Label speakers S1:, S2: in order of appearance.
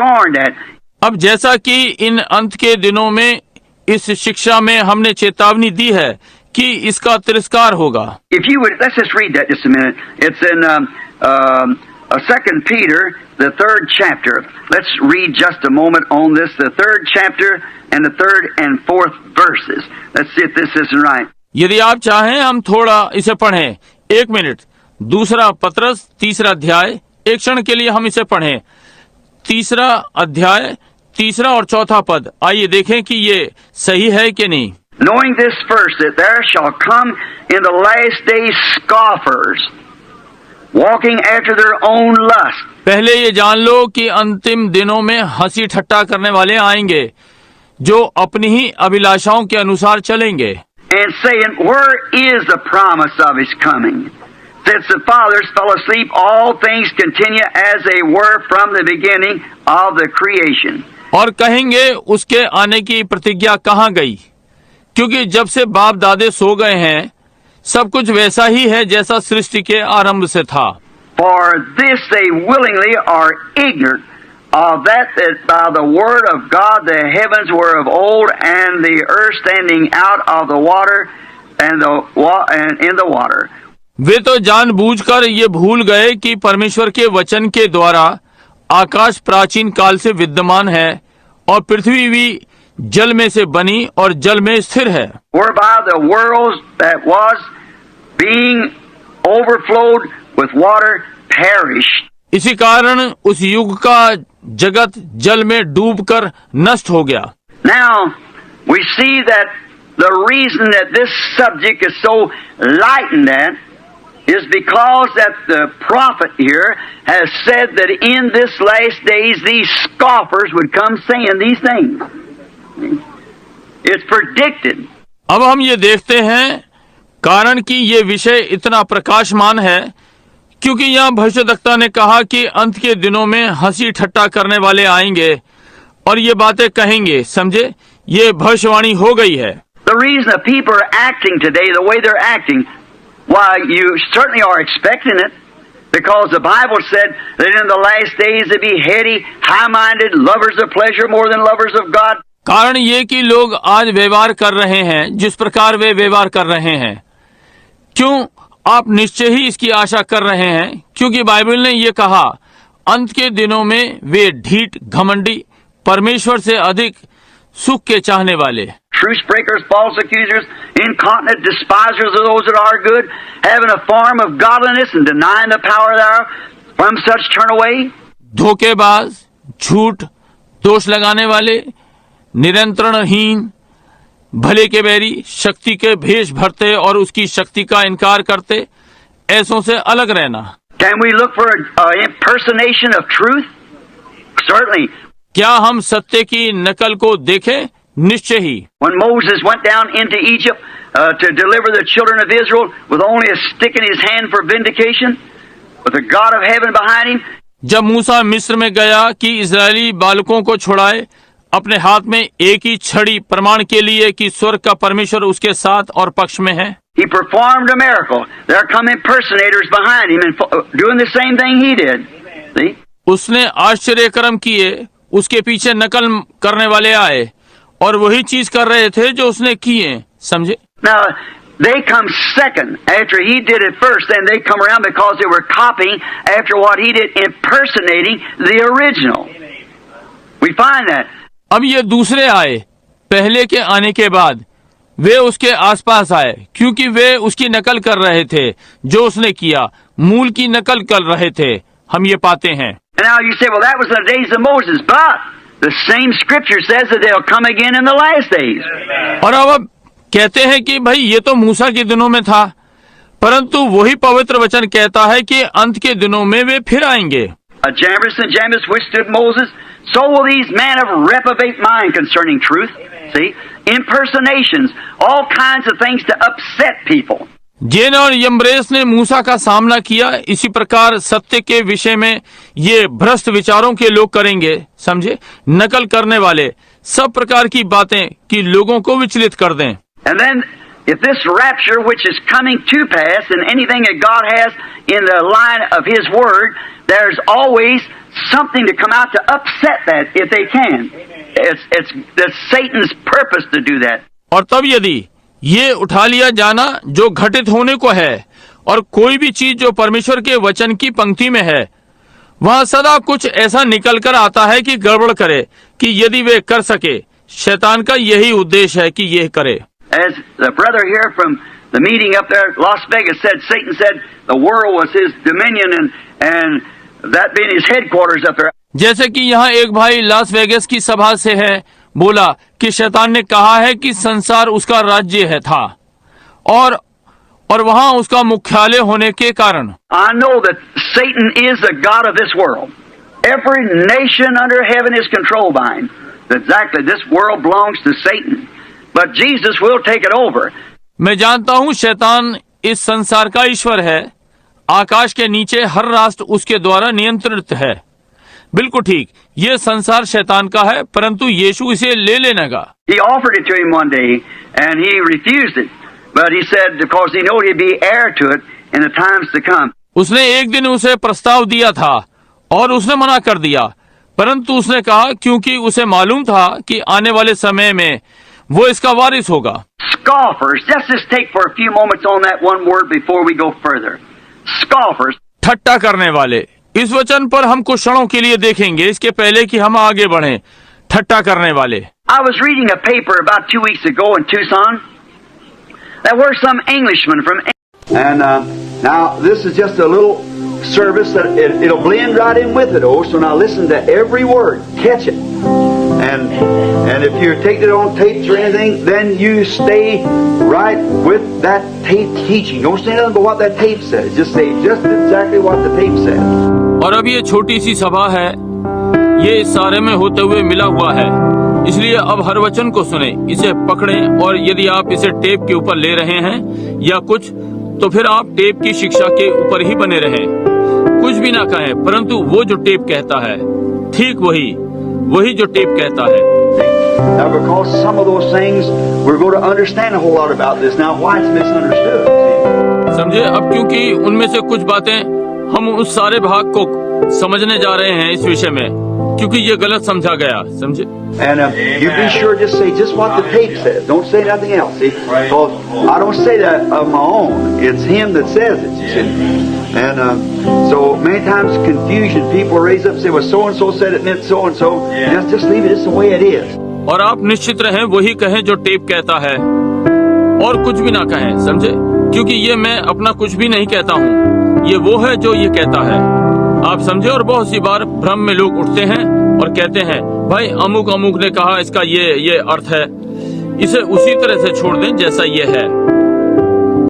S1: scorned at.
S2: अब जैसा कि इन अंत के दिनों में इस शिक्षा में हमने चेतावनी दी है कि इसका तिरस्कार होगा।
S1: If you would, let's just read that just a minute. It's in 2 Peter, the 3rd chapter. Let's read just a moment on this, the 3rd chapter and the 3rd and 4th verses. Let's see if this isn't right.
S2: यदि आप चाहें हम थोड़ा इसे पढ़ें। 1 minute. 2 पत्रस 3 अध्याय, एक क्षण के लिए हम इसे पढ़ें। 3 अध्याय 3 और 4 पद। आइए देखें कि ये सही है कि नहीं।
S1: Knowing this first, that there shall come in the last days scoffers, walking after their own lust.
S2: पहले ये जान लो कि अंतिम दिनों में हंसी ठट्टा करने वाले आएंगे, जो अपनी ही अभिलाषाओं के अनुसार चलेंगे।
S1: And saying, where is the promise of his coming? Since the fathers fell asleep, all things continue as they were from the beginning of the creation.
S2: और कहेंगे उसके आने की प्रतिज्ञा कहाँ गई, क्योंकि जब से बाप दादे सो गए हैं सब कुछ वैसा ही है जैसा सृष्टि के आरंभ से था।
S1: For this they willingly are ignorant of that by the word of God the heavens were of old, and the earth standing out of the water and in the water.
S2: वे तो जानबूझकर ये भूल गए कि परमेश्वर के वचन के द्वारा आकाश प्राचीन काल से विद्यमान है और पृथ्वी भी जल में से बनी और जल में स्थिर है।
S1: Whereby the world that was being overflowed with water perished.
S2: इसी कारण उस युग का जगत जल में डूबकर नष्ट हो गया।
S1: Now we see that the reason that this subject is so lightened at is because that the prophet here has said that in this last days these scoffers would come saying these things. It's predicted.
S2: अब हम ये देखते हैं कारण कि ये विषय इतना प्रकाशमान है क्योंकि यहाँ भविष्यद्वक्ता ने कहा कि अंत के दिनों में हंसी ठट्टा करने वाले आएंगे और ये बातें कहेंगे। समझे, ये भविष्यवाणी हो गई है।
S1: The reason that people are acting today the way they're acting, why you certainly are expecting it, because the Bible said that in the last days they be heady, high-minded, lovers of pleasure more than lovers of God.
S2: कारण ये कि लोग आज व्यवहार कर रहे हैं जिस प्रकार वे व्यवहार कर रहे हैं। क्यों? आप निश्चय ही इसकी आशा कर रहे हैं क्योंकि बाइबल ने ये कहा अंत के दिनों में वे ढीठ, घमंडी, परमेश्वर से अधिक सुख के चाहने वाले,
S1: Truce breakers, false accusers, incontinent despisers of those that are good, having a form of godliness and denying the power thereof, from such turn away.
S2: धोखेबाज, झूठ, दोष लगाने वाले, नियंत्रणहीन, भले के बैरी, शक्ति के भेष भरते और उसकी शक्ति का इनकार करते, ऐसों से अलग रहना।
S1: Can we look for an impersonation of truth? Certainly.
S2: क्या हम सत्य की नकल को देखें? निश्चय ही।
S1: When Moses went down into Egypt to deliver the children of Israel with only a stick in his hand for vindication, with the God of heaven behind him.
S2: जब मूसा मिस्र में गया कि इजरायली बालकों को छुड़ाए, अपने हाथ में एक ही छड़ी प्रमाण के लिए कि स्वर्ग का परमेश्वर उसके साथ और पक्ष में है।
S1: He performed a miracle. There come impersonators behind him and doing the same thing he did. See?
S2: उसने आश्चर्य कर्म किए, उसके पीछे नकल करने वाले आए और वही चीज कर रहे थे जो उसने किए। समझे?
S1: Now they come second after he did it first, then they come around because they were copying after what he did, impersonating the original. We find that.
S2: अब ये दूसरे आए पहले के आने के बाद, वे उसके आसपास आए क्योंकि वे उसकी नकल कर रहे थे जो उसने किया, मूल की नकल कर रहे थे। हम ये पाते हैं।
S1: And now you say, well, that was the days of Moses, but the same scripture says that they'll come again in the last days.
S2: और अब कहते हैं कि भाई ये तो मूसा के दिनों में था, परंतु वही पवित्र वचन कहता है कि अंत के दिनों में वे फिर आएंगे।
S1: Jannes and Jambres withstood Moses, so will these men of reprobate mind concerning truth. See, impersonations, all kinds of things to upset people.
S2: जेन और यम्ब्रेस ने मूसा का सामना किया, इसी प्रकार सत्य के विषय में ये भ्रष्ट विचारों के लोग करेंगे। समझे? नकल करने वाले सब प्रकार की बातें कि लोगों को विचलित कर दें।
S1: And then, if this rapture which is coming to pass and anything that God has in the line of His Word, there's always something to come out to upset that if they can. It's Satan's purpose to do that.
S2: और तब यदि ये उठा लिया जाना जो घटित होने को है और कोई भी चीज जो परमेश्वर के वचन की पंक्ति में है, वहां सदा कुछ ऐसा निकल कर आता है कि गड़बड़ करे, कि यदि वे कर सके, शैतान का यही उद्देश्य है कि यह करे।
S1: As the brother here from the meeting up there at Las Vegas said, Satan said the world was his dominion and that being his headquarters up there.
S2: जैसे कि यहाँ एक भाई लास वेगस की सभा से है, बोला कि शैतान ने कहा है कि संसार उसका राज्य है था और वहाँ उसका मुख्यालय होने के कारण।
S1: I know that Satan is the god of this world. Every nation under heaven is controlled by him. Exactly, this world belongs to Satan, but Jesus will take it over.
S2: मैं जानता हूँ शैतान इस संसार का ईश्वर है, आकाश के नीचे हर राष्ट्र उसके द्वारा नियंत्रित है। बिल्कुल ठीक, ये संसार शैतान का है, परंतु यीशु इसे ले लेने का।
S1: He offered it to him one day and he refused it, but he said because he knew he'd be heir to it in the times to come.
S2: उसने एक दिन उसे प्रस्ताव दिया था और उसने मना कर दिया, परंतु उसने कहा क्योंकि उसे मालूम था कि आने वाले समय में वो इसका वारिस होगा।
S1: Scoffers, just take for a few moments on that one word before we go further. Scoffers.
S2: ठट्टा करने वाले, इस वचन पर हम कुछ क्षणों के लिए देखेंगे, इसके पहले कि हम आगे बढ़ें। ठट्टा करने वाले।
S1: I was reading a paper about 2 weeks ago in Tucson. There were some Englishmen from. And now this is just a little service that it'll blend right in with it. Oh, so now listen to every word, catch it, and if you're taking it on tapes or anything, then you stay right with that tape teaching. Don't say nothing but what that tape says. Just say just exactly what the tape says.
S2: और अब ये छोटी सी सभा है, ये इस सारे में होते हुए मिला हुआ है, इसलिए अब हर वचन को सुने, इसे पकड़ें, और यदि आप इसे टेप के ऊपर ले रहे हैं या कुछ, तो फिर आप टेप की शिक्षा के ऊपर ही बने रहें। कुछ भी ना कहें, परंतु वो जो टेप कहता है, ठीक वही जो टेप कहता है।
S1: Now, because some of those things we're going to understand a whole lot about this now, why it's misunderstood.
S2: समझे, अब क्योंकि उनमें से कुछ बातें हम उस सारे भाग को समझने जा रहे हैं इस विषय में, क्योंकि ये गलत समझा गया, समझे।
S1: And you be sure just say just what the tape says. Don't say nothing else. See, because I don't say that of my own. It's him that says it. You see. And so many times confusion. People raise up and say, "Well, so and so said it meant so and so." Just leave it just the way it is.
S2: और आप निश्चित रहें, वही कहें जो tape कहता है, और कुछ भी ना कहें, समझे, क्योंकि ये मैं अपना कुछ भी नहीं कहता हूँ, ये वो है जो ये कहता है। आप समझे। और बहुत सी बार भ्रम में लोग उठते हैं और कहते हैं, भाई अमुक ने कहा, इसका ये अर्थ है, इसे उसी तरह से छोड़ दें जैसा ये है।